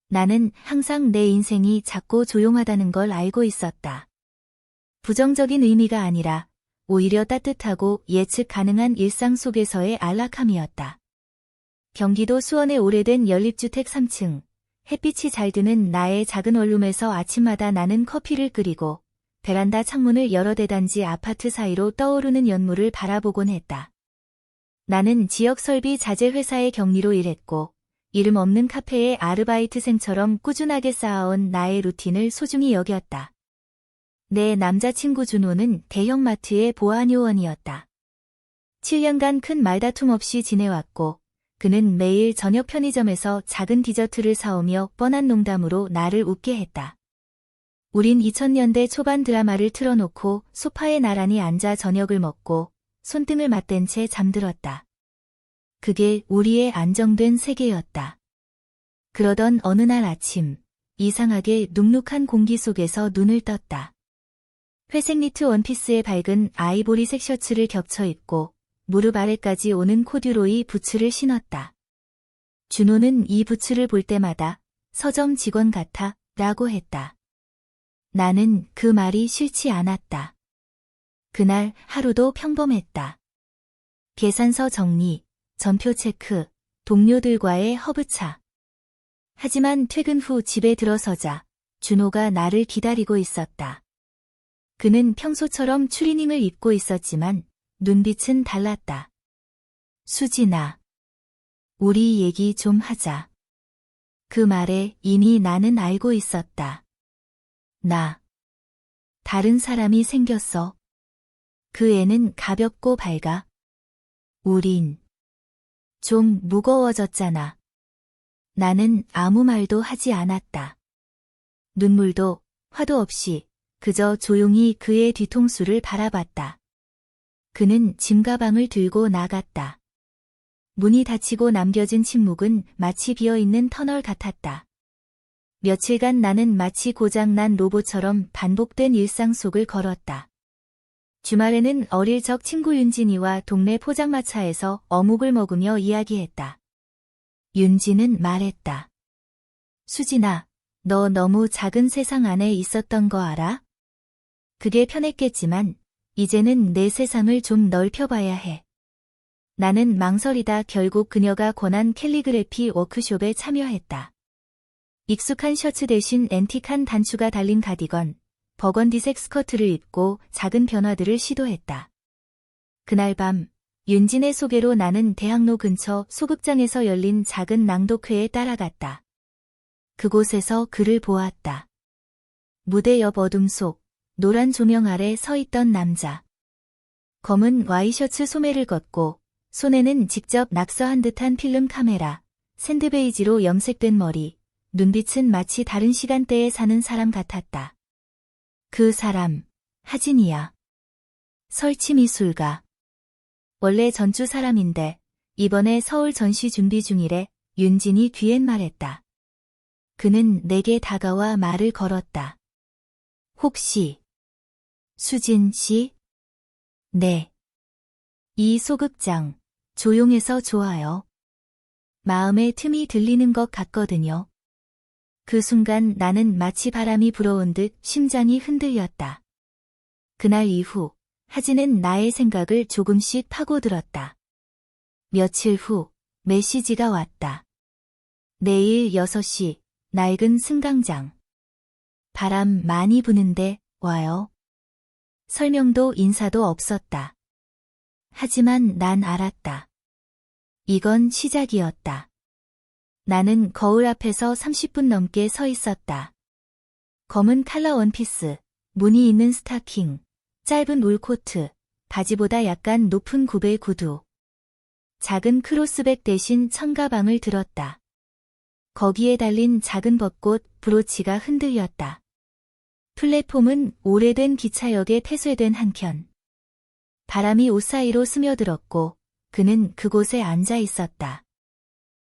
나는 항상 내 인생이 작고 조용하다는 걸 알고 있었다. 부정적인 의미가 아니라 오히려 따뜻하고 예측 가능한 일상 속에서의 안락함이었다. 경기도 수원의 오래된 연립주택 3층, 햇빛이 잘 드는 나의 작은 원룸에서 아침마다 나는 커피를 끓이고 베란다 창문을 열어 대단지 아파트 사이로 떠오르는 연물을 바라보곤 했다. 나는 지역 설비 자재 회사의 격리로 일했고 이름 없는 카페의 아르바이트생처럼 꾸준하게 쌓아온 나의 루틴을 소중히 여겼다. 내 남자친구 준호는 대형마트의 보안요원이었다. 7년간 큰 말다툼 없이 지내왔고 그는 매일 저녁 편의점에서 작은 디저트를 사오며 뻔한 농담으로 나를 웃게 했다. 우린 2000년대 초반 드라마를 틀어놓고 소파에 나란히 앉아 저녁을 먹고 손등을 맞댄 채 잠들었다. 그게 우리의 안정된 세계였다. 그러던 어느 날 아침, 이상하게 눅눅한 공기 속에서 눈을 떴다. 회색 니트 원피스에 밝은 아이보리색 셔츠를 겹쳐 입고 무릎 아래까지 오는 코듀로이 부츠를 신었다. 준호는 이 부츠를 볼 때마다 서점 직원 같아 라고 했다. 나는 그 말이 싫지 않았다. 그날 하루도 평범했다. 계산서 정리, 전표 체크, 동료들과의 허브차. 하지만 퇴근 후 집에 들어서자 준호가 나를 기다리고 있었다. 그는 평소처럼 추리닝을 입고 있었지만 눈빛은 달랐다. 수진아, 우리 얘기 좀 하자. 그 말에 이미 나는 알고 있었다. 나 다른 사람이 생겼어. 그 애는 가볍고 밝아. 우린 좀 무거워졌잖아. 나는 아무 말도 하지 않았다. 눈물도 화도 없이 그저 조용히 그의 뒤통수를 바라봤다. 그는 짐가방을 들고 나갔다. 문이 닫히고 남겨진 침묵은 마치 비어있는 터널 같았다. 며칠간 나는 마치 고장난 로봇처럼 반복된 일상 속을 걸었다. 주말에는 어릴 적 친구 윤진이와 동네 포장마차에서 어묵을 먹으며 이야기했다. 윤진은 말했다. 수진아, 너 너무 작은 세상 안에 있었던 거 알아? 그게 편했겠지만 이제는 내 세상을 좀 넓혀봐야 해. 나는 망설이다 결국 그녀가 권한 캘리그래피 워크숍에 참여했다. 익숙한 셔츠 대신 앤틱한 단추가 달린 가디건, 버건디색 스커트를 입고 작은 변화들을 시도했다. 그날 밤, 윤진의 소개로 나는 대학로 근처 소극장에서 열린 작은 낭독회에 따라갔다. 그곳에서 그를 보았다. 무대 옆 어둠 속, 노란 조명 아래 서 있던 남자. 검은 와이셔츠 소매를 걷고 손에는 직접 낙서한 듯한 필름 카메라, 샌드베이지로 염색된 머리, 눈빛은 마치 다른 시간대에 사는 사람 같았다. 그 사람, 하진이야. 설치미술가. 원래 전주 사람인데 이번에 서울 전시 준비 중이래. 윤진이 뒤엔 말했다. 그는 내게 다가와 말을 걸었다. 혹시 수진 씨? 네. 이 소극장, 조용해서 좋아요. 마음의 틈이 들리는 것 같거든요. 그 순간 나는 마치 바람이 불어온 듯 심장이 흔들렸다. 그날 이후 하진은 나의 생각을 조금씩 파고들었다. 며칠 후 메시지가 왔다. 내일 6시 낡은 승강장. 바람 많이 부는데 와요. 설명도 인사도 없었다. 하지만 난 알았다. 이건 시작이었다. 나는 거울 앞에서 30분 넘게 서 있었다. 검은 칼라 원피스, 무늬 있는 스타킹, 짧은 울 코트, 바지보다 약간 높은 굽의 구두. 작은 크로스백 대신 청가방을 들었다. 거기에 달린 작은 벚꽃 브로치가 흔들렸다. 플랫폼은 오래된 기차역에 폐쇄된 한켠. 바람이 옷 사이로 스며들었고 그는 그곳에 앉아 있었다.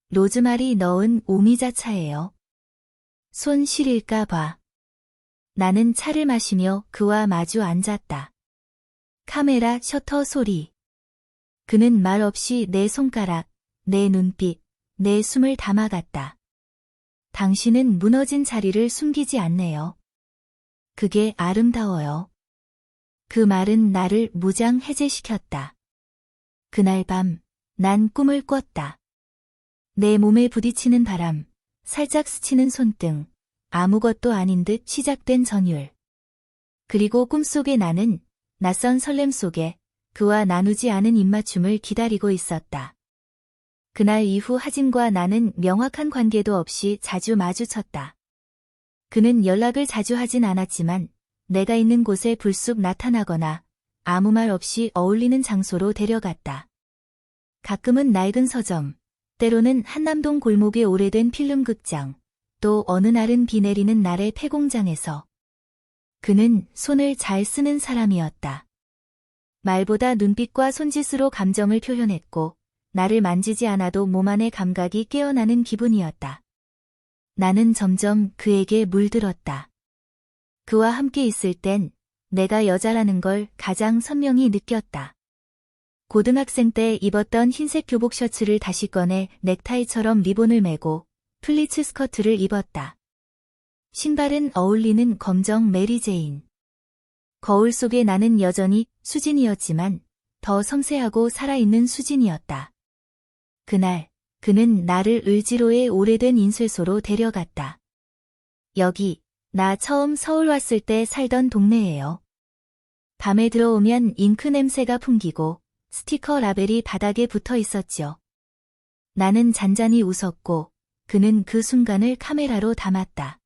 로즈마리 넣은 오미자차예요. 손 시릴까 봐. 나는 차를 마시며 그와 마주 앉았다. 카메라 셔터 소리. 그는 말 없이 내 손가락, 내 눈빛, 내 숨을 담아갔다. 당신은 무너진 자리를 숨기지 않네요. 그게 아름다워요. 그 말은 나를 무장 해제시켰다. 그날 밤, 난 꿈을 꿨다. 내 몸에 부딪히는 바람, 살짝 스치는 손등, 아무것도 아닌 듯 시작된 전율. 그리고 꿈속에 나는 낯선 설렘 속에 그와 나누지 않은 입맞춤을 기다리고 있었다. 그날 이후 하진과 나는 명확한 관계도 없이 자주 마주쳤다. 그는 연락을 자주 하진 않았지만 내가 있는 곳에 불쑥 나타나거나 아무 말 없이 어울리는 장소로 데려갔다. 가끔은 낡은 서점, 때로는 한남동 골목의 오래된 필름극장, 또 어느 날은 비 내리는 날의 폐공장에서. 그는 손을 잘 쓰는 사람이었다. 말보다 눈빛과 손짓으로 감정을 표현했고 나를 만지지 않아도 몸 안의 감각이 깨어나는 기분이었다. 나는 점점 그에게 물들었다. 그와 함께 있을 땐 내가 여자라는 걸 가장 선명히 느꼈다. 고등학생 때 입었던 흰색 교복 셔츠를 다시 꺼내 넥타이처럼 리본을 매고 플리츠 스커트를 입었다. 신발은 어울리는 검정 메리제인. 거울 속에 나는 여전히 수진이었지만 더 섬세하고 살아있는 수진이었다. 그날 그는 나를 을지로의 오래된 인쇄소로 데려갔다. 여기 나 처음 서울 왔을 때 살던 동네예요. 밤에 들어오면 잉크 냄새가 풍기고 스티커 라벨이 바닥에 붙어 있었지요. 나는 잔잔히 웃었고 그는 그 순간을 카메라로 담았다.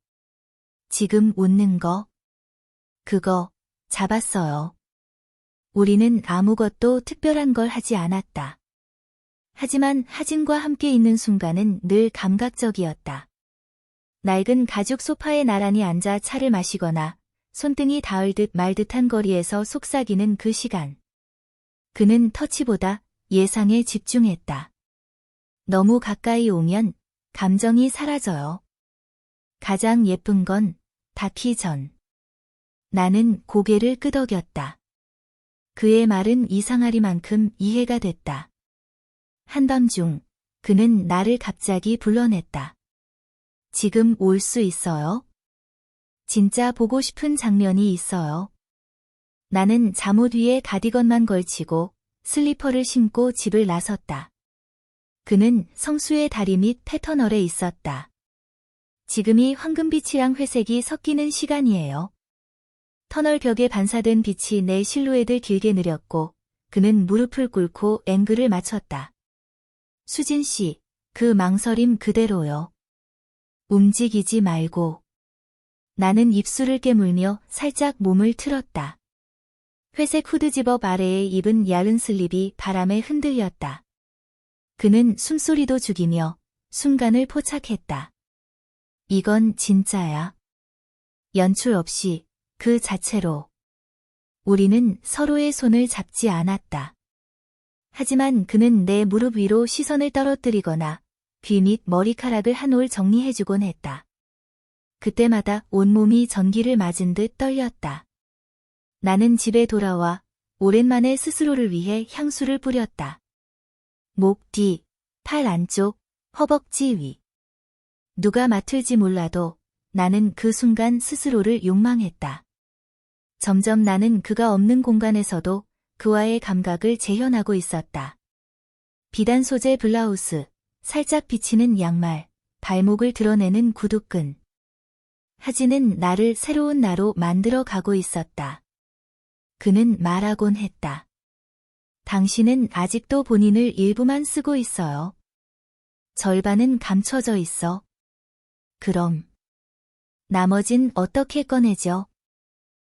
지금 웃는 거? 그거 잡았어요. 우리는 아무것도 특별한 걸 하지 않았다. 하지만 하진과 함께 있는 순간은 늘 감각적이었다. 낡은 가죽 소파에 나란히 앉아 차를 마시거나 손등이 닿을 듯 말 듯한 거리에서 속삭이는 그 시간. 그는 터치보다 예상에 집중했다. 너무 가까이 오면 감정이 사라져요. 가장 예쁜 건 닿기 전. 나는 고개를 끄덕였다. 그의 말은 이상하리만큼 이해가 됐다. 한밤중 그는 나를 갑자기 불러냈다. 지금 올 수 있어요? 진짜 보고 싶은 장면이 있어요. 나는 잠옷 위에 가디건만 걸치고 슬리퍼를 신고 집을 나섰다. 그는 성수의 다리 밑 패터널에 있었다. 지금이 황금빛이랑 회색이 섞이는 시간이에요. 터널 벽에 반사된 빛이 내 실루엣을 길게 느렸고 그는 무릎을 꿇고 앵글을 맞췄다. 수진 씨, 그 망설임 그대로요. 움직이지 말고. 나는 입술을 깨물며 살짝 몸을 틀었다. 회색 후드 집업 아래에 입은 얇은 슬립이 바람에 흔들렸다. 그는 숨소리도 죽이며 순간을 포착했다. 이건 진짜야. 연출 없이 그 자체로. 우리는 서로의 손을 잡지 않았다. 하지만 그는 내 무릎 위로 시선을 떨어뜨리거나 귀 밑 머리카락을 한 올 정리해주곤 했다. 그때마다 온몸이 전기를 맞은 듯 떨렸다. 나는 집에 돌아와 오랜만에 스스로를 위해 향수를 뿌렸다. 목 뒤, 팔 안쪽, 허벅지 위. 누가 맡을지 몰라도 나는 그 순간 스스로를 욕망했다. 점점 나는 그가 없는 공간에서도 그와의 감각을 재현하고 있었다. 비단 소재 블라우스, 살짝 비치는 양말, 발목을 드러내는 구두끈. 하진은 나를 새로운 나로 만들어 가고 있었다. 그는 말하곤 했다. 당신은 아직도 본인을 일부만 쓰고 있어요. 절반은 감춰져 있어. 그럼 나머진 어떻게 꺼내죠?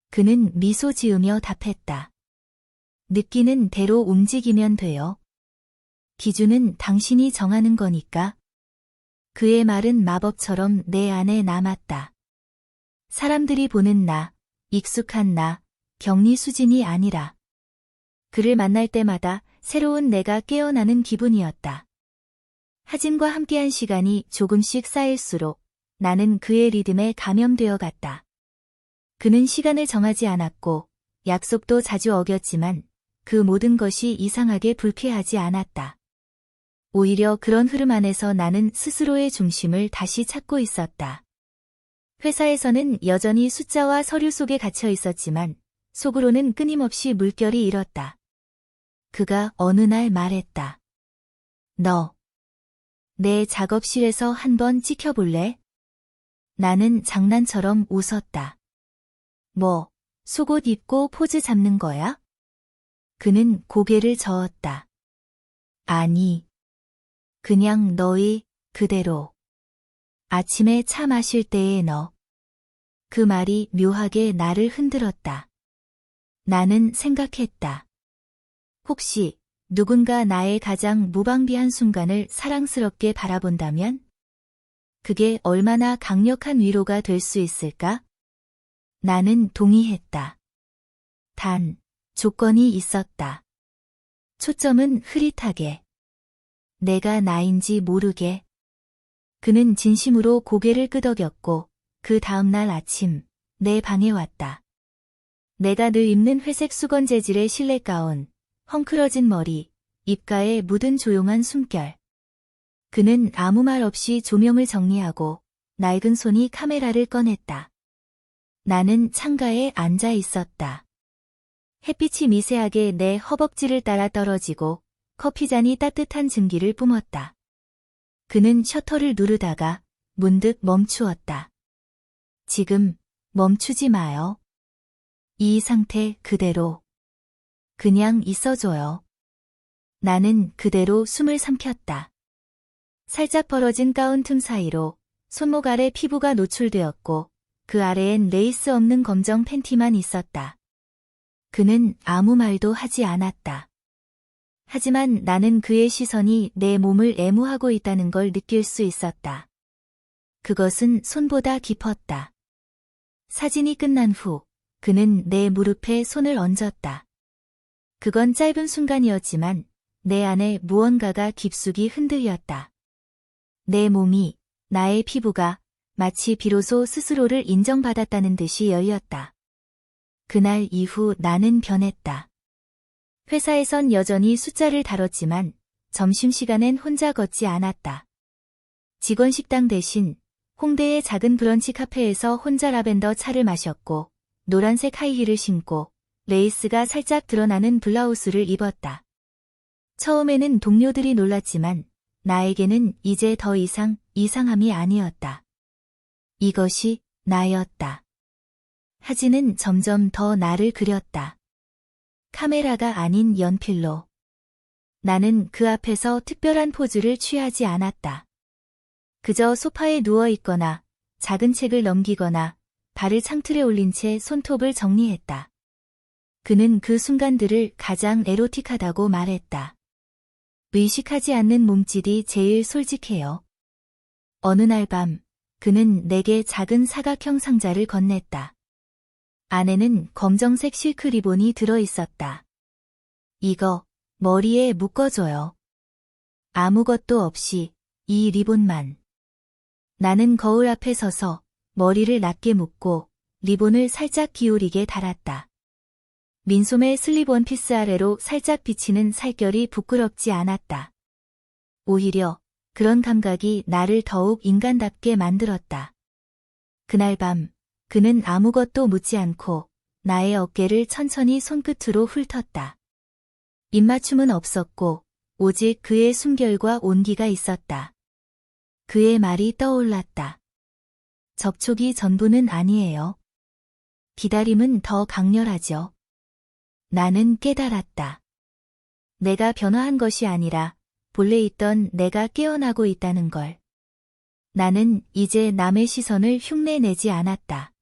그는 미소 지으며 답했다. 느끼는 대로 움직이면 돼요. 기준은 당신이 정하는 거니까. 그의 말은 마법처럼 내 안에 남았다. 사람들이 보는 나, 익숙한 나, 격리 수진이 아니라. 그를 만날 때마다 새로운 내가 깨어나는 기분이었다. 하진과 함께한 시간이 조금씩 쌓일수록 나는 그의 리듬에 감염되어 갔다. 그는 시간을 정하지 않았고 약속도 자주 어겼지만 그 모든 것이 이상하게 불쾌하지 않았다. 오히려 그런 흐름 안에서 나는 스스로의 중심을 다시 찾고 있었다. 회사에서는 여전히 숫자와 서류 속에 갇혀 있었지만 속으로는 끊임없이 물결이 일었다. 그가 어느 날 말했다. 너, 내 작업실에서 한번 찍혀볼래? 나는 장난처럼 웃었다. 뭐, 속옷 입고 포즈 잡는 거야? 그는 고개를 저었다. 아니, 그냥 너희 그대로. 아침에 차 마실 때의 너. 그 말이 묘하게 나를 흔들었다. 나는 생각했다. 혹시 누군가 나의 가장 무방비한 순간을 사랑스럽게 바라본다면? 그게 얼마나 강력한 위로가 될 수 있을까? 나는 동의했다. 단, 조건이 있었다. 초점은 흐릿하게. 내가 나인지 모르게. 그는 진심으로 고개를 끄덕였고 그 다음날 아침 내 방에 왔다. 내가 늘 입는 회색 수건 재질의 실내 가운, 헝클어진 머리, 입가에 묻은 조용한 숨결. 그는 아무 말 없이 조명을 정리하고 낡은 손이 카메라를 꺼냈다. 나는 창가에 앉아 있었다. 햇빛이 미세하게 내 허벅지를 따라 떨어지고 커피잔이 따뜻한 증기를 뿜었다. 그는 셔터를 누르다가 문득 멈추었다. 지금 멈추지 마요. 이 상태 그대로. 그냥 있어줘요. 나는 그대로 숨을 삼켰다. 살짝 벌어진 가운 틈 사이로 손목 아래 피부가 노출되었고 그 아래엔 레이스 없는 검정 팬티만 있었다. 그는 아무 말도 하지 않았다. 하지만 나는 그의 시선이 내 몸을 애무하고 있다는 걸 느낄 수 있었다. 그것은 손보다 깊었다. 사진이 끝난 후 그는 내 무릎에 손을 얹었다. 그건 짧은 순간이었지만 내 안에 무언가가 깊숙이 흔들렸다. 내 몸이, 나의 피부가 마치 비로소 스스로를 인정받았다는 듯이 열렸다. 그날 이후 나는 변했다. 회사에선 여전히 숫자를 다뤘지만 점심시간엔 혼자 걷지 않았다. 직원 식당 대신 홍대의 작은 브런치 카페에서 혼자 라벤더 차를 마셨고 노란색 하이힐을 신고 레이스가 살짝 드러나는 블라우스를 입었다. 처음에는 동료들이 놀랐지만 나에게는 이제 더 이상 이상함이 아니었다. 이것이 나였다. 사진은 점점 더 나를 그렸다. 카메라가 아닌 연필로. 나는 그 앞에서 특별한 포즈를 취하지 않았다. 그저 소파에 누워 있거나 작은 책을 넘기거나 발을 창틀에 올린 채 손톱을 정리했다. 그는 그 순간들을 가장 에로틱하다고 말했다. 의식하지 않는 몸짓이 제일 솔직해요. 어느 날 밤, 그는 내게 작은 사각형 상자를 건넸다. 안에는 검정색 실크 리본이 들어있었다. 이거 머리에 묶어줘요. 아무것도 없이 이 리본만. 나는 거울 앞에 서서 머리를 낮게 묶고 리본을 살짝 기울이게 달았다. 민소매 슬립 원피스 아래로 살짝 비치는 살결이 부끄럽지 않았다. 오히려 그런 감각이 나를 더욱 인간답게 만들었다. 그날 밤 그는 아무것도 묻지 않고 나의 어깨를 천천히 손끝으로 훑었다. 입맞춤은 없었고 오직 그의 숨결과 온기가 있었다. 그의 말이 떠올랐다. 접촉이 전부는 아니에요. 기다림은 더 강렬하죠. 나는 깨달았다. 내가 변화한 것이 아니라 본래 있던 내가 깨어나고 있다는 걸. 나는 이제 남의 시선을 흉내내지 않았다.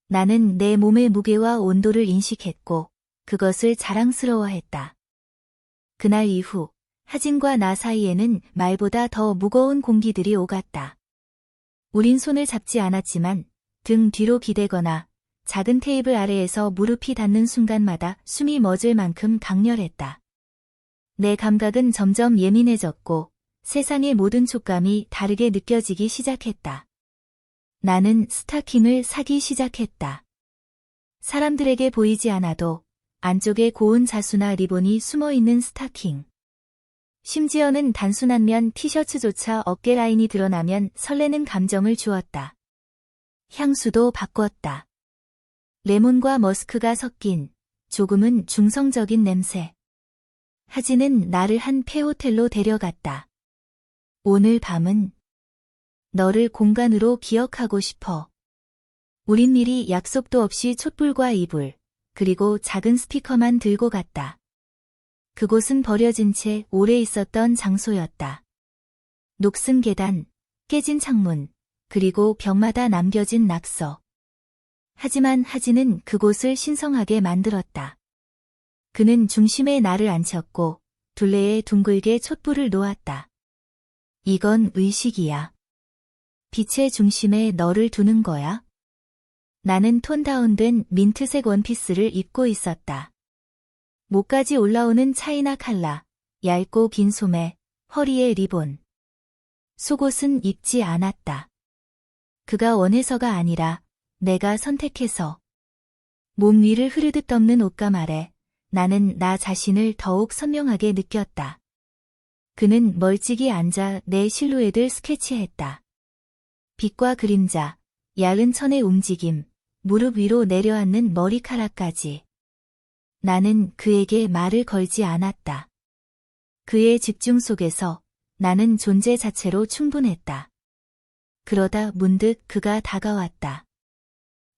나는 내 몸의 무게와 온도를 인식했고 그것을 자랑스러워했다. 그날 이후 하진과 나 사이에는 말보다 더 무거운 공기들이 오갔다. 우린 손을 잡지 않았지만 등 뒤로 기대거나 작은 테이블 아래에서 무릎이 닿는 순간마다 숨이 멎을 만큼 강렬했다. 내 감각은 점점 예민해졌고 세상의 모든 촉감이 다르게 느껴지기 시작했다. 나는 스타킹을 사기 시작했다. 사람들에게 보이지 않아도 안쪽에 고운 자수나 리본이 숨어있는 스타킹. 심지어는 단순한 면 티셔츠조차 어깨 라인이 드러나면 설레는 감정을 주었다. 향수도 바꿨다. 레몬과 머스크가 섞인 조금은 중성적인 냄새. 하진은 나를 한 폐호텔로 데려갔다. 오늘 밤은 너를 공간으로 기억하고 싶어. 우린 미리 약속도 없이 촛불과 이불, 그리고 작은 스피커만 들고 갔다. 그곳은 버려진 채 오래 있었던 장소였다. 녹슨 계단, 깨진 창문, 그리고 벽마다 남겨진 낙서. 하지만 하진은 그곳을 신성하게 만들었다. 그는 중심에 나를 앉혔고 둘레에 둥글게 촛불을 놓았다. 이건 의식이야. 빛의 중심에 너를 두는 거야. 나는 톤 다운된 민트색 원피스를 입고 있었다. 목까지 올라오는 차이나 칼라, 얇고 긴 소매, 허리에 리본. 속옷은 입지 않았다. 그가 원해서가 아니라 내가 선택해서. 몸 위를 흐르듯 덮는 옷감 아래 나는 나 자신을 더욱 선명하게 느꼈다. 그는 멀찍이 앉아 내 실루엣을 스케치했다. 빛과 그림자, 야른 천의 움직임, 무릎 위로 내려앉는 머리카락까지. 나는 그에게 말을 걸지 않았다. 그의 집중 속에서 나는 존재 자체로 충분했다. 그러다 문득 그가 다가왔다.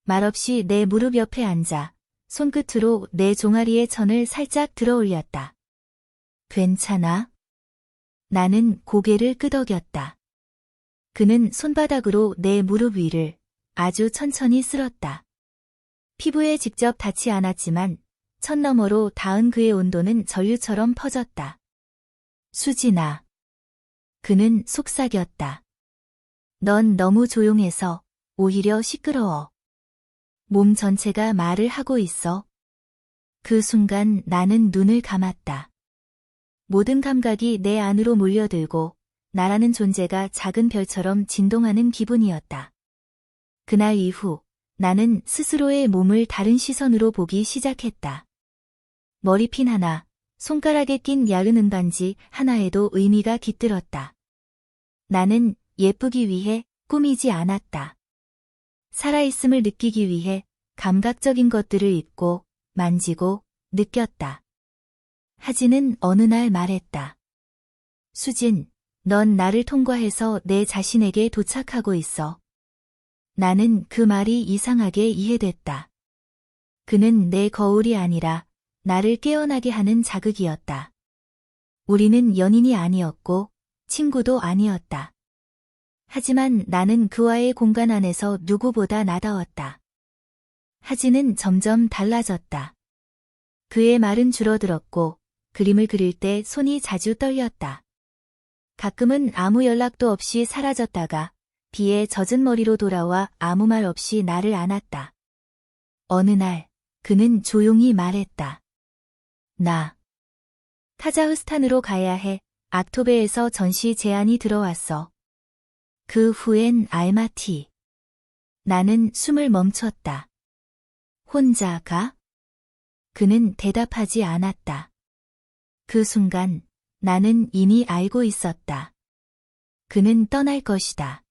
말없이 내 무릎 옆에 앉아 손끝으로 내 종아리의 천을 살짝 들어 올렸다. 괜찮아? 나는 고개를 끄덕였다. 그는 손바닥으로 내 무릎 위를 아주 천천히 쓸었다. 피부에 직접 닿지 않았지만 천 너머로 닿은 그의 온도는 전류처럼 퍼졌다. 수진아. 그는 속삭였다. 넌 너무 조용해서 오히려 시끄러워. 몸 전체가 말을 하고 있어. 그 순간 나는 눈을 감았다. 모든 감각이 내 안으로 몰려들고 나라는 존재가 작은 별처럼 진동하는 기분이었다. 그날 이후 나는 스스로의 몸을 다른 시선으로 보기 시작했다. 머리핀 하나, 손가락에 낀 얇은 은반지 하나에도 의미가 깃들었다. 나는 예쁘기 위해 꾸미지 않았다. 살아있음을 느끼기 위해 감각적인 것들을 입고, 만지고, 느꼈다. 하진은 어느 날 말했다. 수진, 넌 나를 통과해서 내 자신에게 도착하고 있어. 나는 그 말이 이상하게 이해됐다. 그는 내 거울이 아니라 나를 깨어나게 하는 자극이었다. 우리는 연인이 아니었고 친구도 아니었다. 하지만 나는 그와의 공간 안에서 누구보다 나다웠다. 하진은 점점 달라졌다. 그의 말은 줄어들었고 그림을 그릴 때 손이 자주 떨렸다. 가끔은 아무 연락도 없이 사라졌다가 비에 젖은 머리로 돌아와 아무 말 없이 나를 안았다. 어느 날 그는 조용히 말했다. 나 카자흐스탄으로 가야 해. 악토베에서 전시 제안이 들어왔어. 그 후엔 알마티. 나는 숨을 멈췄다. 혼자 가? 그는 대답하지 않았다. 그 순간 나는 이미 알고 있었다. 그는 떠날 것이다.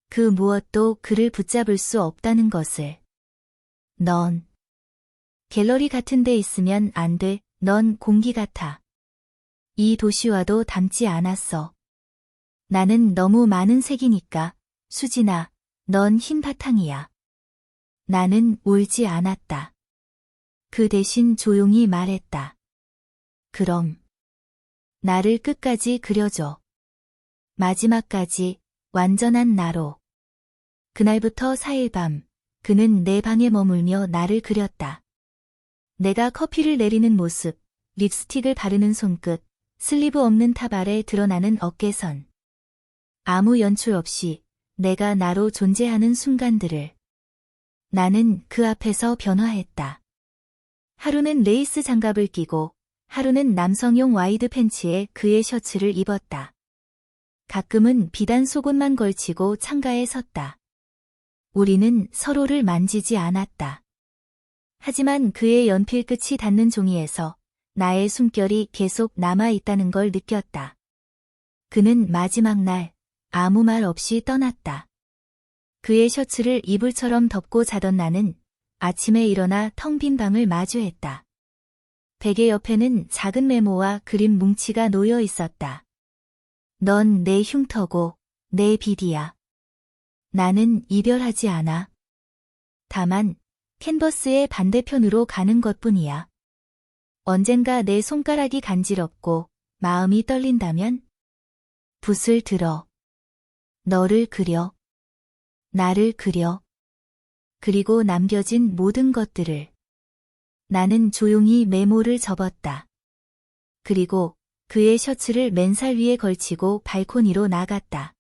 그 무엇도 그를 붙잡을 수 없다는 것을. 넌 갤러리 같은 데 있으면 안 돼. 넌 공기 같아. 이 도시와도 닮지 않았어. 나는 너무 많은 색이니까. 수진아, 넌 흰 바탕이야. 나는 울지 않았다. 그 대신 조용히 말했다. 그럼 나를 끝까지 그려줘. 마지막까지 완전한 나로. 그날부터 4일 밤 그는 내 방에 머물며 나를 그렸다. 내가 커피를 내리는 모습, 립스틱을 바르는 손끝, 슬리브 없는 탑 아래 드러나는 어깨선. 아무 연출 없이 내가 나로 존재하는 순간들을. 나는 그 앞에서 변화했다. 하루는 레이스 장갑을 끼고 하루는 남성용 와이드 팬츠에 그의 셔츠를 입었다. 가끔은 비단 속옷만 걸치고 창가에 섰다. 우리는 서로를 만지지 않았다. 하지만 그의 연필 끝이 닿는 종이에서 나의 숨결이 계속 남아있다는 걸 느꼈다. 그는 마지막 날 아무 말 없이 떠났다. 그의 셔츠를 이불처럼 덮고 자던 나는 아침에 일어나 텅 빈 방을 마주했다. 베개 옆에는 작은 메모와 그림 뭉치가 놓여 있었다. 넌 내 흉터고 내 빚이야. 나는 이별하지 않아. 다만 캔버스의 반대편으로 가는 것뿐이야. 언젠가 내 손가락이 간지럽고 마음이 떨린다면 붓을 들어. 너를 그려. 나를 그려. 그리고 남겨진 모든 것들을. 나는 조용히 메모를 접었다. 그리고 그의 셔츠를 맨살 위에 걸치고 발코니로 나갔다.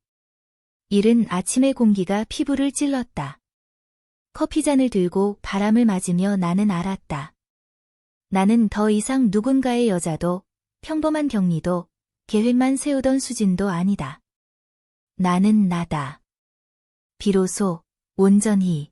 이른 아침의 공기가 피부를 찔렀다. 커피잔을 들고 바람을 맞으며 나는 알았다. 나는 더 이상 누군가의 여자도, 평범한 격리도, 계획만 세우던 수진도 아니다. 나는 나다. 비로소, 온전히.